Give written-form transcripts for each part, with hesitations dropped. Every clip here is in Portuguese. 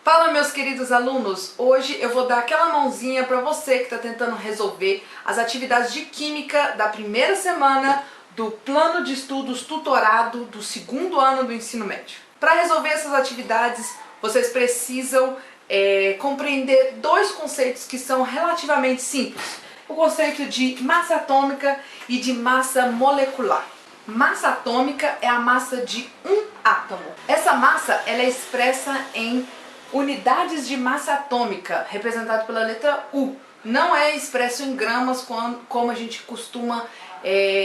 Fala, meus queridos alunos! Hoje eu vou dar aquela mãozinha para você que está tentando resolver as atividades de Química da primeira semana do Plano de Estudos Tutorado do segundo ano do ensino médio. Para resolver essas atividades, vocês precisam compreender dois conceitos que são relativamente simples. O conceito de massa atômica e de massa molecular. Massa atômica é a massa de um átomo. Essa massa ela é expressa em unidades de massa atômica, representado pela letra U. Não é expresso em gramas como a gente costuma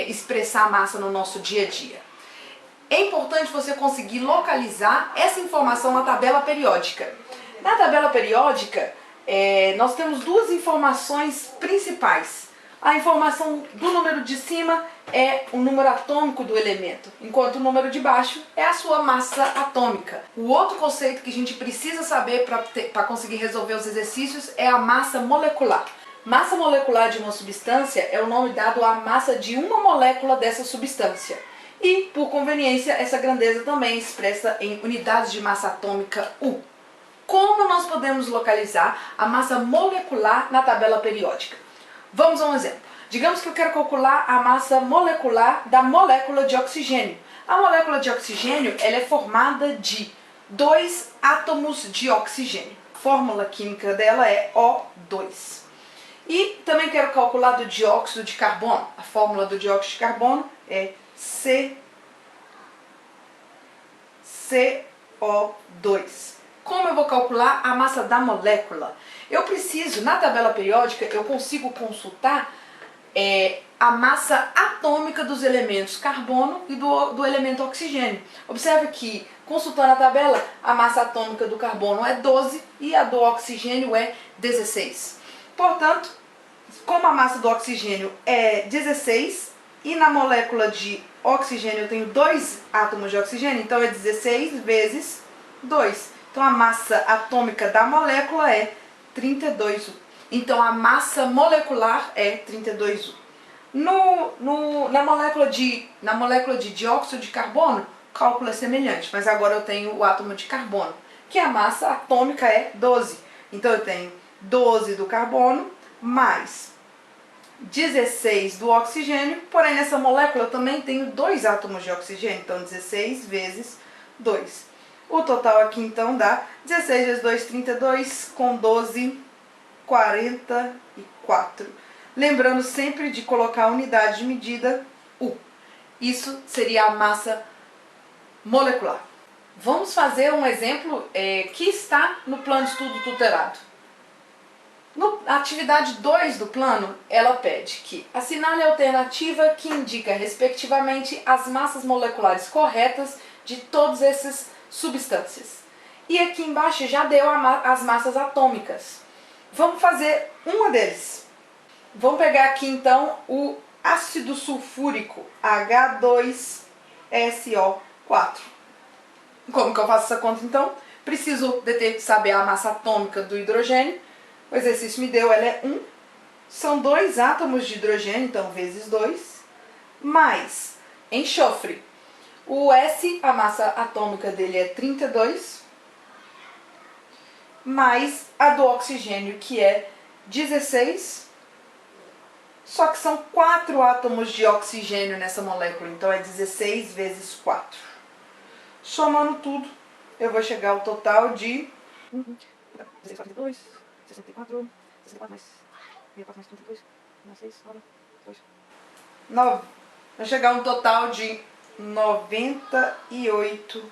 expressar a massa no nosso dia a dia. É importante você conseguir localizar essa informação na tabela periódica. Na tabela periódica, nós temos duas informações principais. A informação do número de cima é o número atômico do elemento, enquanto o número de baixo é a sua massa atômica. O outro conceito que a gente precisa saber para conseguir resolver os exercícios é a massa molecular. Massa molecular de uma substância é o nome dado à massa de uma molécula dessa substância. E, por conveniência, essa grandeza também é expressa em unidades de massa atômica U. Como nós podemos localizar a massa molecular na tabela periódica? Vamos a um exemplo. Digamos que eu quero calcular a massa molecular da molécula de oxigênio. A molécula de oxigênio ela é formada de dois átomos de oxigênio. A fórmula química dela é O2. E também quero calcular do dióxido de carbono. A fórmula do dióxido de carbono é CO2. Como eu vou calcular a massa da molécula? Eu preciso, na tabela periódica, eu consigo consultar a massa atômica dos elementos carbono e do elemento oxigênio. Observe que, consultando a tabela, a massa atômica do carbono é 12 e a do oxigênio é 16. Portanto, como a massa do oxigênio é 16 e na molécula de oxigênio eu tenho dois átomos de oxigênio, então é 16 vezes 2. Então a massa atômica da molécula é 32U. Então a massa molecular é 32U. Na molécula de dióxido de carbono, o cálculo é semelhante, mas agora eu tenho o átomo de carbono, que a massa atômica é 12. Então eu tenho 12 do carbono mais 16 do oxigênio, porém nessa molécula eu também tenho dois átomos de oxigênio, então 16 vezes 2. O total aqui então dá 16 vezes 2, 32, com 12, 44. Lembrando sempre de colocar a unidade de medida U. Isso seria a massa molecular. Vamos fazer um exemplo que está no plano de estudo tutorado. Na atividade 2 do plano, ela pede que assinale a alternativa que indica, respectivamente, as massas moleculares corretas de todas essas substâncias. E aqui embaixo já deu as massas atômicas. Vamos fazer uma deles. Vamos pegar aqui então o ácido sulfúrico H2SO4. Como que eu faço essa conta então? Preciso saber a massa atômica do hidrogênio. O exercício me deu, ela é 1. São dois átomos de hidrogênio, então vezes 2, mais enxofre. O S, a massa atômica dele é 32, mais a do oxigênio, que é 16, só que são 4 átomos de oxigênio nessa molécula, então é 16 vezes 4. Somando tudo, eu vou chegar ao total de 62, 64, 64 mais 64 mais 32, 6, 9. Vai chegar a um total de 98U.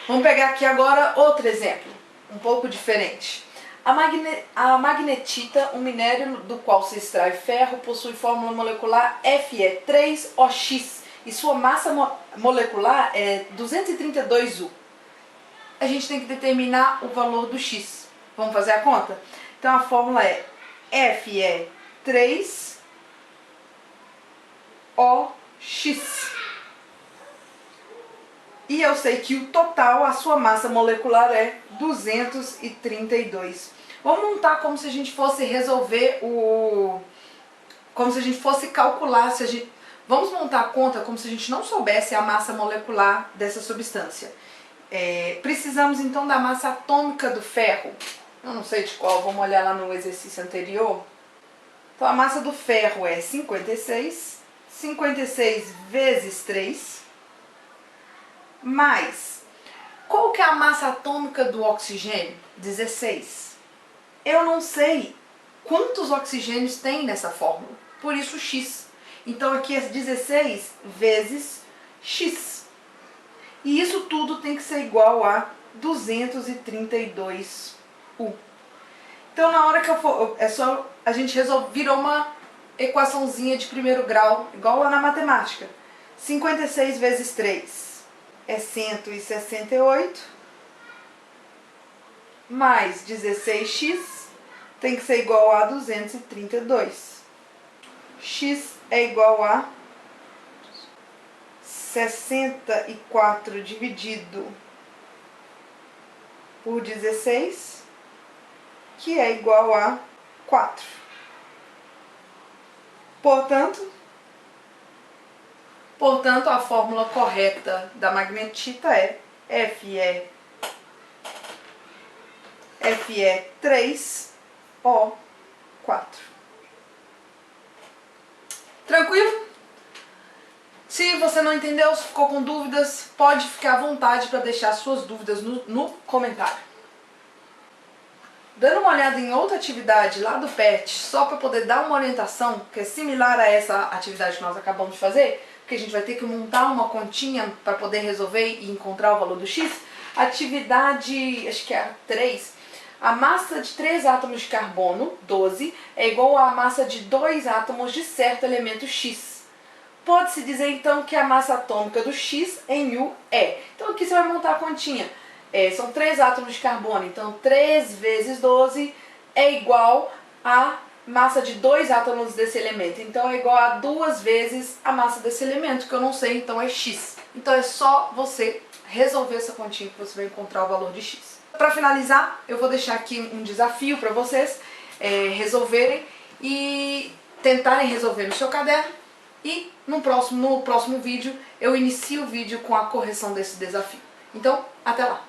Vamos pegar aqui agora outro exemplo, um pouco diferente. A magnetita, um minério do qual se extrai ferro, possui fórmula molecular Fe3OX e sua massa molecular é 232U. A gente tem que determinar o valor do X. Vamos fazer a conta? Então a fórmula é Fe3OX. E eu sei que o total, a sua massa molecular é 232. Vamos montar como se a gente fosse resolver como se a gente fosse calcular, vamos montar a conta como se a gente não soubesse a massa molecular dessa substância. Precisamos então da massa atômica do ferro. Eu não sei de qual, vamos olhar lá no exercício anterior. Então a massa do ferro é 56, 56 vezes 3, mais, qual que é a massa atômica do oxigênio? 16. Eu não sei quantos oxigênios tem nessa fórmula, por isso X. Então aqui é 16 vezes X. E isso tudo tem que ser igual a 232U. Então na hora que eu for, é só a gente virou uma equaçãozinha de primeiro grau, igual lá na matemática. 56 vezes 3 é 168, mais 16x tem que ser igual a 232. X é igual a 64 dividido por 16, que é igual a 4. Portanto, a fórmula correta da magnetita é Fe3O4. Tranquilo? Se você não entendeu, se ficou com dúvidas, pode ficar à vontade para deixar suas dúvidas no comentário. Dando uma olhada em outra atividade lá do PET, só para poder dar uma orientação, que é similar a essa atividade que nós acabamos de fazer, porque a gente vai ter que montar uma continha para poder resolver e encontrar o valor do X. Atividade, acho que é a 3, a massa de 3 átomos de carbono, 12, é igual à massa de 2 átomos de certo elemento X. Pode-se dizer então que a massa atômica do X em U é. Então aqui você vai montar a continha. São 3 átomos de carbono, então 3 vezes 12 é igual a massa de 2 átomos desse elemento. Então é igual a 2 vezes a massa desse elemento, que eu não sei, então é X. Então é só você resolver essa continha que você vai encontrar o valor de X. Para finalizar, eu vou deixar aqui um desafio para vocês resolverem e tentarem resolver no seu caderno. E no próximo vídeo eu inicio o vídeo com a correção desse desafio. Então, até lá!